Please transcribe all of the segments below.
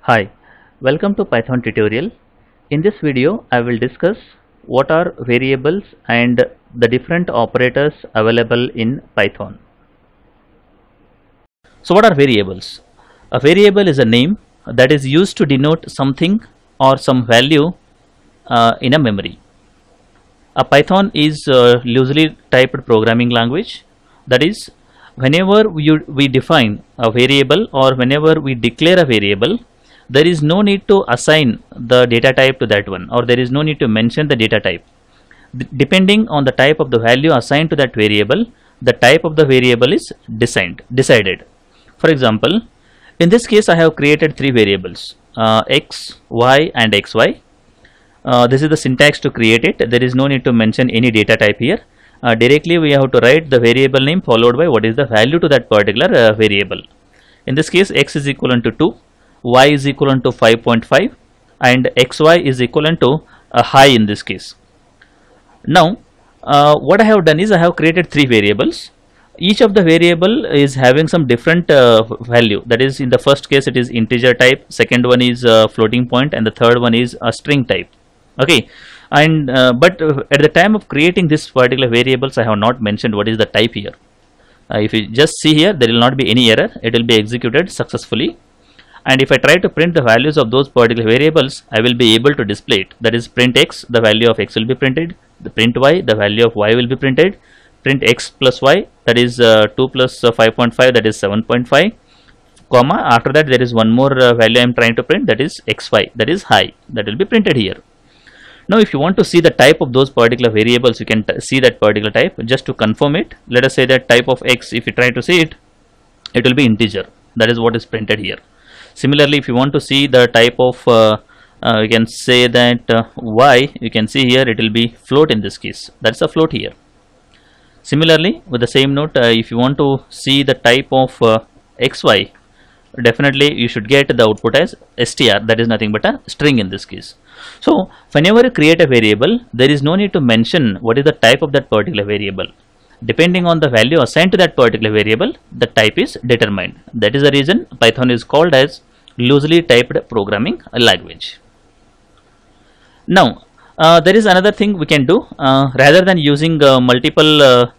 Hi, welcome to Python tutorial. In this video, I will discuss what are variables and the different operators available in Python. So what are variables? A variable is a name that is used to denote something or some value in a memory. A Python is a loosely typed programming language. That is, whenever we define a variable or whenever we declare a variable, there is no need to assign the data type to that one, or there is no need to mention the data type. Depending on the type of the value assigned to that variable, the type of the variable is decided. For example, in this case I have created three variables, x, y and xy. This is the syntax to create it. There is no need to mention any data type here. Directly we have to write the variable name followed by what is the value to that particular variable. In this case, x is equivalent to 2, y is equivalent to 5.5 and xy is equivalent to a high in this case. Now what I have done is I have created three variables. Each of the variable is having some different value. That is, in the first case it is integer type, second one is floating point, and the third one is a string type. Okay, and but at the time of creating this particular variables, I have not mentioned what is the type here. If you just see here, there will not be any error. It will be executed successfully. And if I try to print the values of those particular variables, I will be able to display it. That is, print x, the value of x will be printed. The print y, the value of y will be printed. Print x plus y, that is 2 plus 5.5, that is 7.5, comma, after that there is one more value I am trying to print, that is xy, that is high, that will be printed here. Now if you want to see the type of those particular variables, you can see that particular type. Just to confirm it, let us say that type of x, if you try to see it, it will be integer. That is what is printed here. Similarly, if you want to see the type of you can say that y, you can see here it will be float in this case. That's a float here. Similarly, with the same note, if you want to see the type of xy, definitely you should get the output as str, that is nothing but a string in this case. So whenever you create a variable, there is no need to mention what is the type of that particular variable. Depending on the value assigned to that particular variable, the type is determined. That is the reason Python is called as loosely typed programming language. Now there is another thing we can do. Rather than using multiple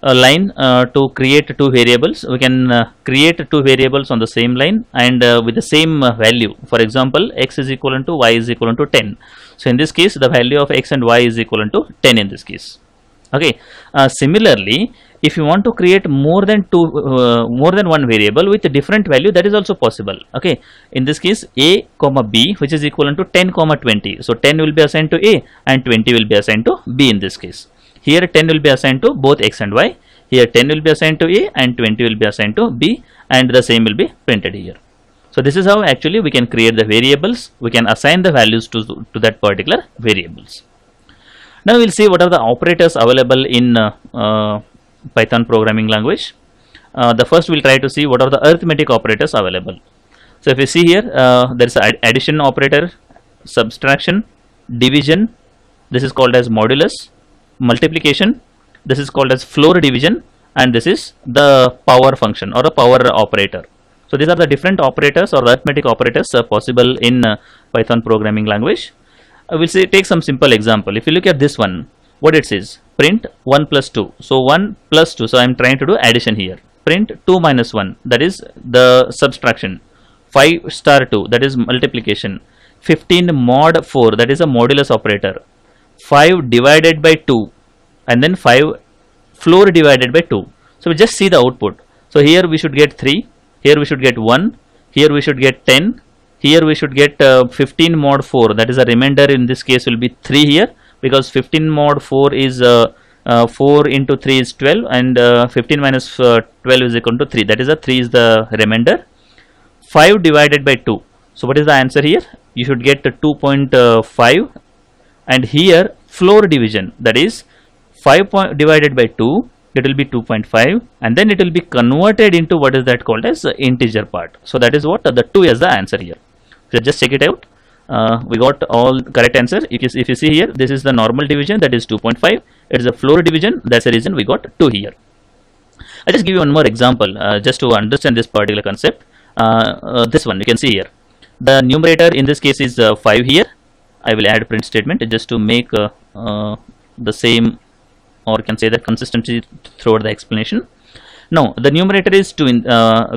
line to create two variables, we can create two variables on the same line and with the same value. For example, x is equivalent to y is equivalent to 10. So in this case, the value of x and y is equivalent to 10 in this case. Okay. Similarly, if you want to create more than one variable with a different value, that is also possible. Okay, in this case, a comma b, which is equivalent to 10 comma 20. So 10 will be assigned to a and 20 will be assigned to b in this case. Here 10 will be assigned to both x and y. Here 10 will be assigned to a and 20 will be assigned to b, and the same will be printed here. So this is how actually we can create the variables. We can assign the values to that particular variables. Now we will see what are the operators available in Python programming language. The first we will try to see what are the arithmetic operators available. So if you see here, there is addition operator, subtraction, division, this is called as modulus, multiplication, this is called as floor division, and this is the power function or a power operator. So these are the different operators or arithmetic operators possible in Python programming language. I will say take some simple example. If you look at this one, what it says, print 1 plus 2. So 1 plus 2, so I am trying to do addition here. Print 2 minus 1, that is the subtraction. 5 star 2, that is multiplication. 15 mod 4, that is a modulus operator. 5 divided by 2, and then 5 floor divided by 2. So we just see the output. So here we should get 3, here we should get 1, here we should get 10, here we should get 15 mod 4, that is a remainder in this case will be 3 here, because 15 mod 4 is 4 into 3 is 12, and 15 minus 12 is equal to 3, that is a 3 is the remainder. 5 divided by 2, so what is the answer here? You should get 2.5, and here floor division, that is 5 divided by 2, it will be 2.5, and then it will be converted into what is that called as integer part. So that is what the 2 is the answer here. So just check it out. We got all correct answer. If you see here, this is the normal division, that is 2.5. It is a floor division, that's the reason we got 2 here. I'll just give you one more example just to understand this particular concept. This one you can see here. The numerator in this case is 5 here. I will add print statement just to make the same, or can say that consistency throughout the explanation. Now the numerator is to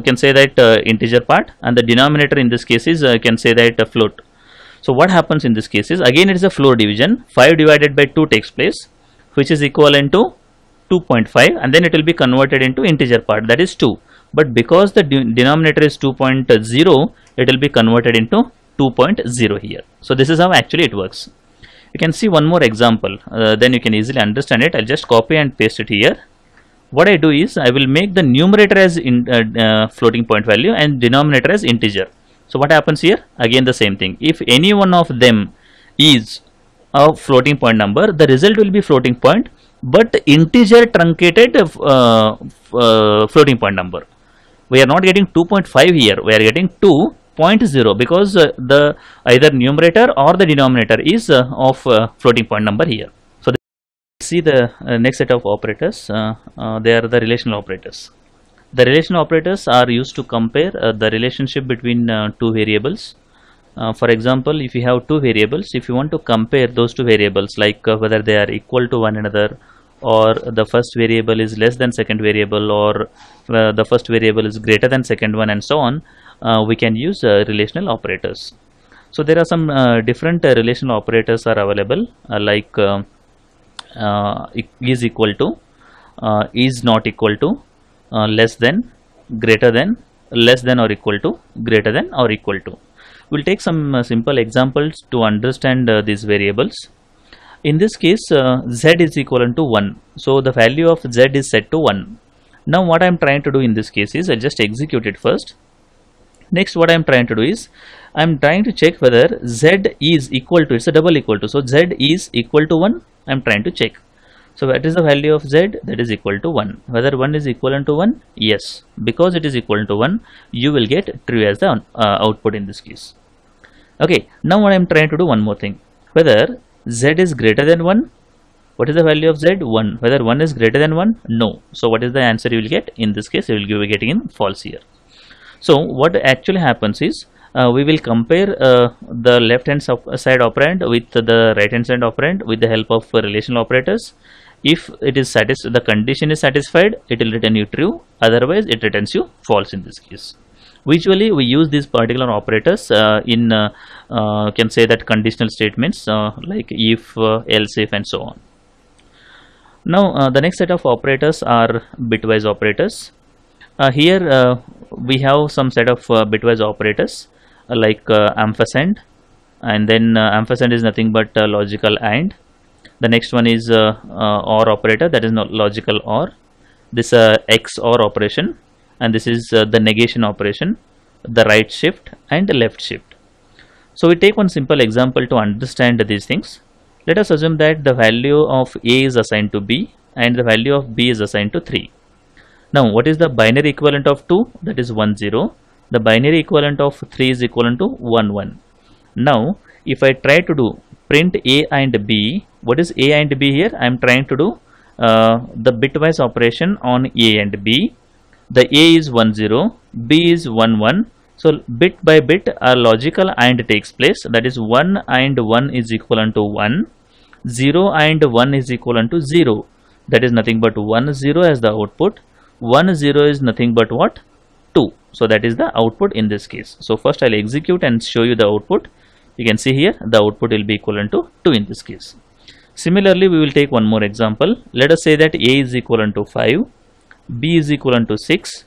can say that integer part, and the denominator in this case is can say that float. So what happens in this case is, again it is a floor division. 5 divided by 2 takes place, which is equivalent to 2.5, and then it will be converted into integer part, that is 2. But because the denominator is 2.0, it will be converted into 2.0 here. So this is how actually it works. You can see one more example, then you can easily understand it. I'll just copy and paste it here. What I do is, I will make the numerator as floating point value and denominator as integer. So what happens here? Again the same thing. If any one of them is a floating point number, the result will be floating point, but integer truncated floating point number. We are not getting 2.5 here, we are getting 2.0 because the either numerator or the denominator is of floating point number here. So see the next set of operators. They are the relational operators. The relational operators are used to compare the relationship between two variables. For example, if you have two variables, if you want to compare those two variables, like whether they are equal to one another, or the first variable is less than second variable, or the first variable is greater than second one, and so on, we can use relational operators. So there are some different relational operators are available, like is equal to, is not equal to, less than, greater than, less than or equal to, greater than or equal to. We'll take some simple examples to understand these variables. In this case, z is equivalent to 1. So the value of z is set to 1. Now what I am trying to do in this case is, I just execute it first. Next what I am trying to do is, I am trying to check whether z is equal to, it's a double equal to, so z is equal to 1, I am trying to check. So what is the value of z? That is equal to 1. Whether 1 is equivalent to 1? Yes. Because it is equal to 1, you will get true as the output in this case. Okay, now what I am trying to do one more thing. Whether z is greater than 1, what is the value of z? 1. Whether 1 is greater than 1? No. So what is the answer you will get? In this case, you will be getting in false here. So what actually happens is, we will compare the left hand side operand with the right hand side operand with the help of relational operators. If it is the condition is satisfied, it will return you true, otherwise it returns you false in this case. Usually we use these particular operators in can say that conditional statements like if, else if, and so on. Now the next set of operators are bitwise operators. Here we have some set of bitwise operators like ampersand, and then ampersand is nothing but logical AND. The next one is OR operator, that is not logical OR. This XOR operation, and this is the negation operation, the right shift and the left shift. So we take one simple example to understand these things. Let us assume that the value of A is assigned to B and the value of B is assigned to 3. Now what is the binary equivalent of 2? That is 1 0. The binary equivalent of 3 is equivalent to 1 1. Now if I try to do print A and B, what is A and B here? I am trying to do the bitwise operation on A and B. The A is 1 0, B is 1 1. So bit by bit a logical AND takes place, that is 1 and 1 is equivalent to 1, 0 and 1 is equivalent to 0, that is nothing but 1 0 as the output, 1 0 is nothing but what? 2. So that is the output in this case. So first I'll execute and show you the output. You can see here the output will be equivalent to 2 in this case. Similarly, we will take one more example. Let us say that A is equivalent to 5, B is equivalent to 6,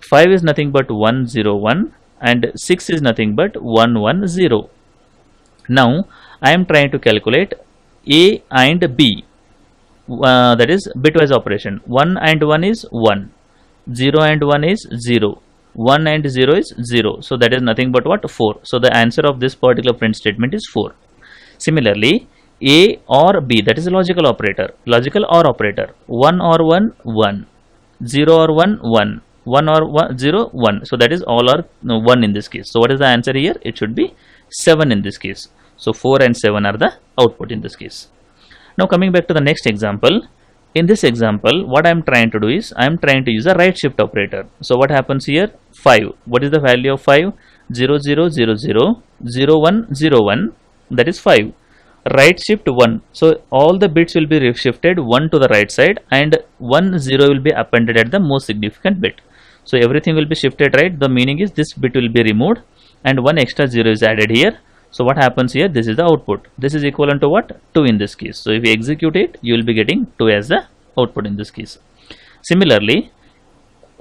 5 is nothing but 1 0 1, and 6 is nothing but 1 1 0. Now I am trying to calculate A and B, that is bitwise operation. 1 and 1 is 1, 0 and 1 is 0, 1 and 0 is 0, so that is nothing but what? 4. So the answer of this particular print statement is 4. Similarly, A or B, that is a logical operator, logical OR operator, 1 or 1 1, 0 or 1 1, 1 or 1 0 1, so that is all are 1 in this case. So what is the answer here? It should be 7 in this case. So 4 and 7 are the output in this case. Now coming back to the next example. In this example, what I am trying to do is, I am trying to use a right shift operator. So what happens here? 5. What is the value of 5? 0 0 0 0 0 1 0 1, that is 5. Right shift 1, so all the bits will be shifted 1 to the right side and 1 0 will be appended at the most significant bit. So everything will be shifted right. The meaning is this bit will be removed and one extra 0 is added here. So what happens here, this is the output. This is equivalent to what? 2 in this case. So if you execute it, you will be getting 2 as the output in this case. Similarly,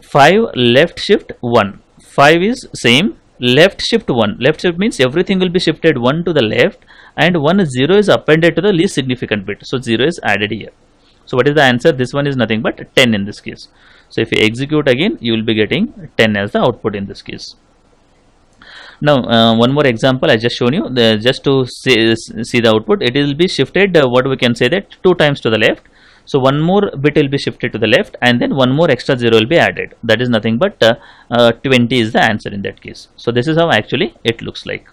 5 left shift 1, 5 is same, left shift 1, left shift means everything will be shifted 1 to the left and 1 0 is appended to the least significant bit. So 0 is added here. So what is the answer? This one is nothing but 10 in this case. So if you execute again, you will be getting 10 as the output in this case. Now one more example I just shown you, just to see the output. It will be shifted, what we can say that 2 times to the left. So one more bit will be shifted to the left and then one more extra 0 will be added. That is nothing but 20 is the answer in that case. So this is how actually it looks like.